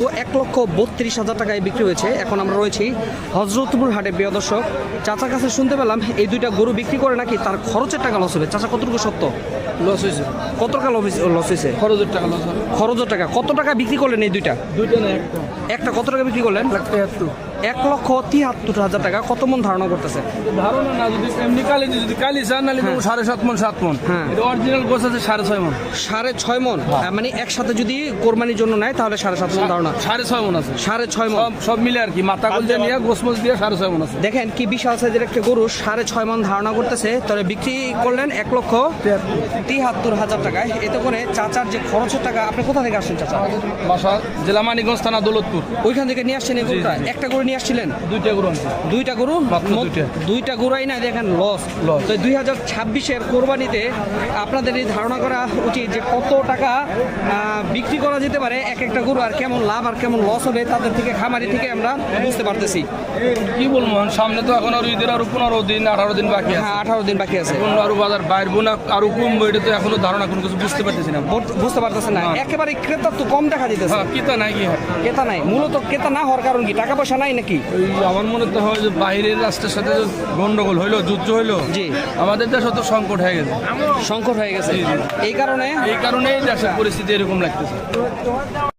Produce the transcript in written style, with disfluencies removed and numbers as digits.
তো 1,32,000 টাকায় বিক্রি হয়েছে। এখন আমরা রয়েছি হজরতপুর হাটে। প্রিয় দর্শক, চাচার কাছে শুনতে পেলাম এই দুইটা গরু বিক্রি করে নাকি তার খরচের টাকা লস হবে। চাচা, কতটুকু সত্য? লস হয়েছে, কত টাকা লস হয়েছে? খরচের টাকা লস হবে। খরচের টাকা কত টাকা বিক্রি করলেন এই দুইটা? দুইটা না, একটা। একটা কত টাকা বিক্রি করলেন? 1,73,000 টাকা। কত মন ধারণা করতেছে? ধারণা না, যদি এমনি কালি যদি কালি চান নাহলে 7.5 মন 7 মন। হ্যাঁ। এটা অরিজিনাল গোছ আছে 6.5 মন। 6.5 মন। মানে একসাথে যদি কোরবানির জন্য নেয় তাহলে 7.5 মন ধারণা। 6.5 মন আছে। 6.5 মন সব মিলে আর কি, মাথা গুল দিয়ে নিয়ে গোছ মোছ দিয়ে 6.5 মন আছে। দেখেন কি বিশাল সাইজের একটা গরু 6.5 মন ধারণা করতেছে। তবে বিক্রি করলেন 1,73,000 টাকায়। এতে করে চাচার যে খরচের টাকা, আপনি কোথা থেকে আসছেন চাচা? বাসা জেলা মানিকগঞ্জ, থানা দৌলতপুর। ওইখান থেকে নিয়ে আসছেন এই গরুটা? একটা গরু নিয়ে আসছিলেন? দুইটা গরু আনছি। দুইটা গরু? মাত্র দুইটা। দুইটা গরুই না, দেখেন লস। তো 2026-এর কোরবানিতে আপনাদের এই ধারণা করা উচিত যে কত টাকা বিক্রি করা যেতে পারে এক একটা গরু, আর কেমন লাভ আর কেমন লস হবে তাদের থেকে, খামারি থেকে আমরা বুঝতে পারতেছি। কি বলবো, সামনে তো এখন আরো ঈদের আরো 15 দিন 18 দিন বাকি আছে। হ্যাঁ, 18 দিন বাকি আছে। আরো বাজার বাইরবো না আরো কমবো, এটা তো এখনো ধারণা কোনো কিছু বুঝতে পারতেছি না। বুঝতে পারতেছেন না? একেবারে ক্রেতা তো কম দেখা যেতেছে। হ্যাঁ, কিতা নাই কি হয়? ক্রেতা নাই। মূলত ক্রেতা না হওয়ার কারণ কি? টাকা পয়সা নাই নাকি? ওই আমার মনে তো হয় যে বাইরের রাষ্ট্রের সাথে যে গন্ডগোল হইলো, যুদ্ধ হইলো, জি। আমাদের দেশে তো সংকট হয়ে গেছে। সংকট হয়ে গেছে। এই কারণে এই কারণেই দেশের পরিস্থিতি এরকম লাগতেছে।